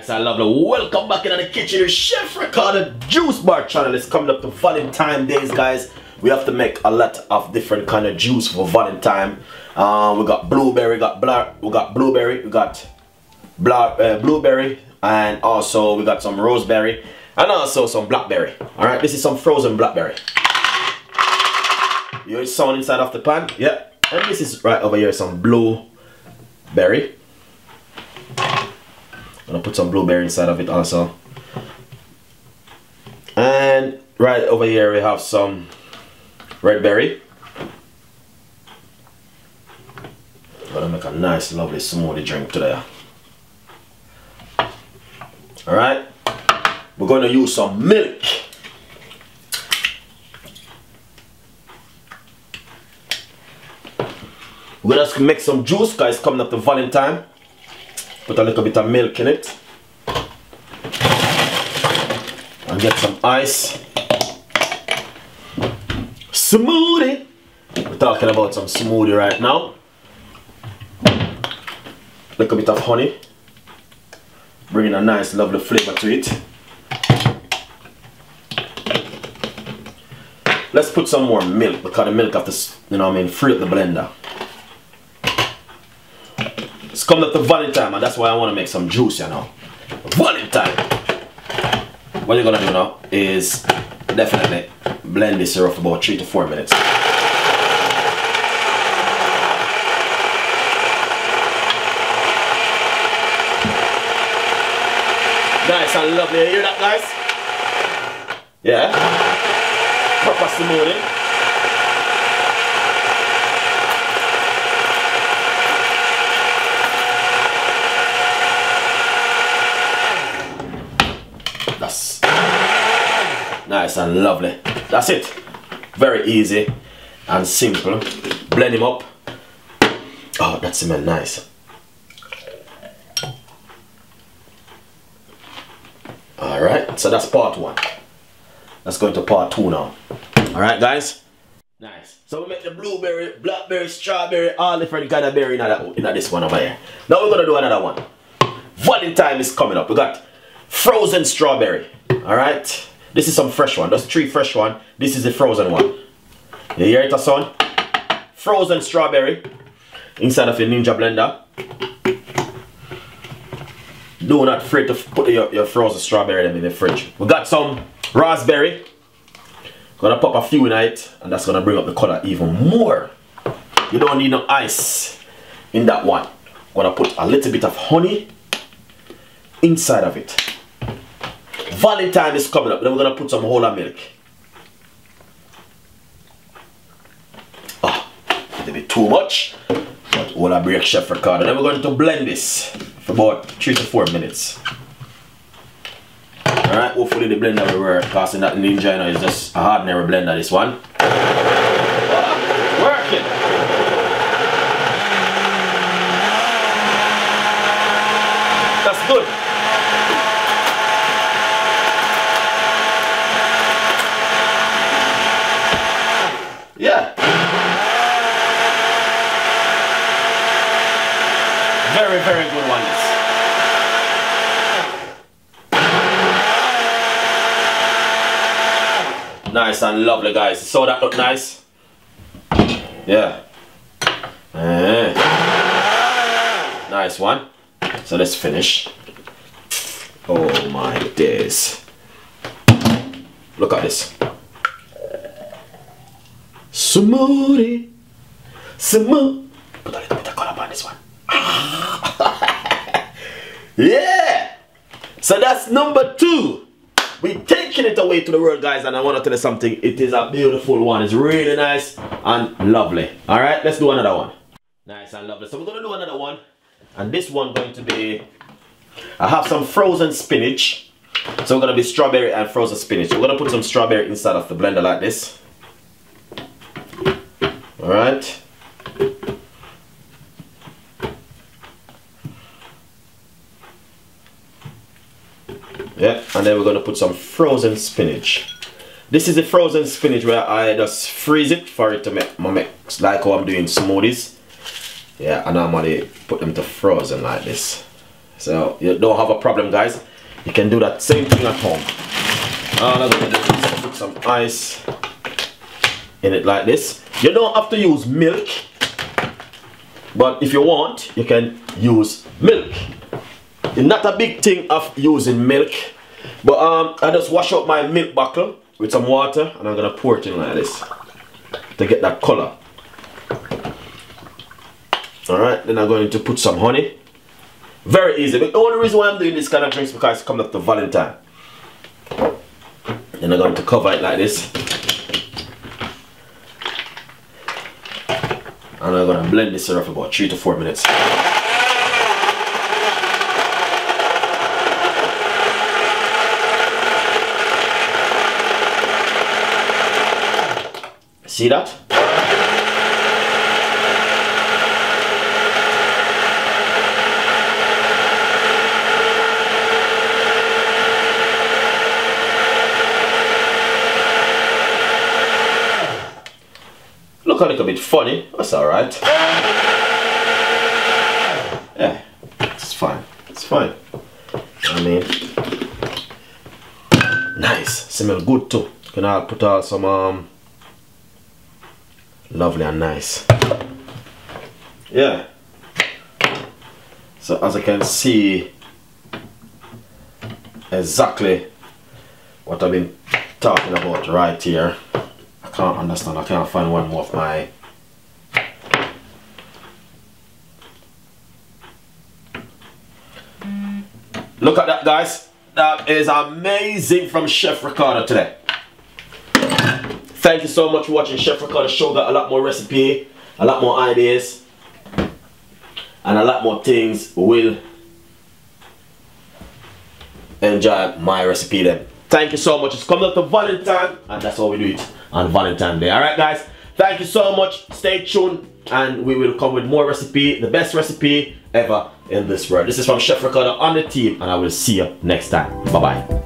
Nice and lovely. Welcome back into the kitchen. Your Chef Ricardo Juice Bar channel is coming up to Valentine days, guys. We have to make a lot of different kind of juice for Valentine. We got blueberry, we got blueberry, and also we got some roseberry and also some blackberry. All right, this is some frozen blackberry. You hear the sound inside of the pan? Yeah. And this is right over here, some blueberry. I'm gonna put some blueberry inside of it also. And right over here we have some red berry. I'm gonna make a nice lovely smoothie drink today. Alright, we're gonna use some milk. We're gonna make some juice, guys, coming up to Valentine. Put a little bit of milk in it. And get some ice. Smoothie. We're talking about some smoothie right now. Little bit of honey. Bringing a nice lovely flavor to it. Let's put some more milk because the milk have to, you know what I mean, free up the blender. It's coming up to Valentine, and that's why I want to make some juice, you know. Valentine! What you're gonna do now is definitely blend this here for about 3 to 4 minutes. Nice and lovely. You hear that, guys? Yeah? Proper smoothie. That's nice and lovely. That's it. Very easy and simple. Blend him up. Oh, that smells nice. Alright, so that's part 1. Let's go into part 2 now. Alright, guys? Nice. So we make the blueberry, blackberry, strawberry, all different kind of berry in this one over here. Now we're going to do another one. Valentine is coming up. We got frozen strawberry. Alright? This is some fresh one. That's 3 fresh one. This is the frozen one. You hear it, son? Frozen strawberry inside of your Ninja blender. Do not afraid to put your frozen strawberry in the fridge. We got some raspberry. Gonna pop a few in it, and that's gonna bring up the color even more. You don't need no ice in that one. Gonna put a little bit of honey inside of it. Valentine is coming up. Then we're gonna put some whole milk. Ah, a little bit too much, but we'll break Chef Ricardo. Then we're going to blend this for about 3 to 4 minutes. Alright, hopefully the blender will work, because in that Ninja, you know, is just a ordinary blender, this one. Working! That's good. Yeah. Very, very good one, this. Nice and lovely, guys. So that look nice? Yeah. Nice one. So let's finish. Oh my days. Look at this. Smoothie. Smooth. Put a little bit of color on this one. Yeah. So that's number 2. We're taking it away to the world, guys, and I want to tell you something. It is a beautiful one. It's really nice and lovely. All right, let's do another one. Nice and lovely. So we're going to do another one, and this one going to be, I have some frozen spinach. So we're going to be strawberry and frozen spinach. We're going to put some strawberry inside of the blender like this. All right. Yeah, and then we're going to put some frozen spinach. This is the frozen spinach where I just freeze it for it to make like how I'm doing smoothies. Yeah, I normally put them to frozen like this. So you don't have a problem, guys. You can do that same thing at home. All I'm gonna do is put some ice in it like this. You don't have to use milk, but if you want, you can use milk. It's not a big thing of using milk, but I just wash up my milk bottle with some water, and I'm gonna pour it in like this to get that color. Alright, then I'm going to put some honey. Very easy. But the only reason why I'm doing this kind of drinks is because it's coming up to Valentine. Then I'm going to cover it like this. And I'm going to blend this syrup for about 3 to 4 minutes. See that? Look a little bit funny, that's alright. Yeah, it's fine, it's fine. I mean, nice, smell good too. Can I put out some lovely and nice. Yeah. So as I can see exactly what I've been talking about right here. I can't understand, I can't find one more of my look at that, guys. That is amazing from Chef Ricardo today. Thank you so much for watching Chef Ricardo show. Got a lot more recipe, a lot more ideas, and a lot more things. Will enjoy my recipe then. Thank you so much. It's coming up to Valentine, and that's how we do it on Valentine Day. Alright, guys, thank you so much. Stay tuned, and we will come with more recipe, the best recipe ever in this world. This is from Chef Ricardo on the team, and I will see you next time. Bye bye.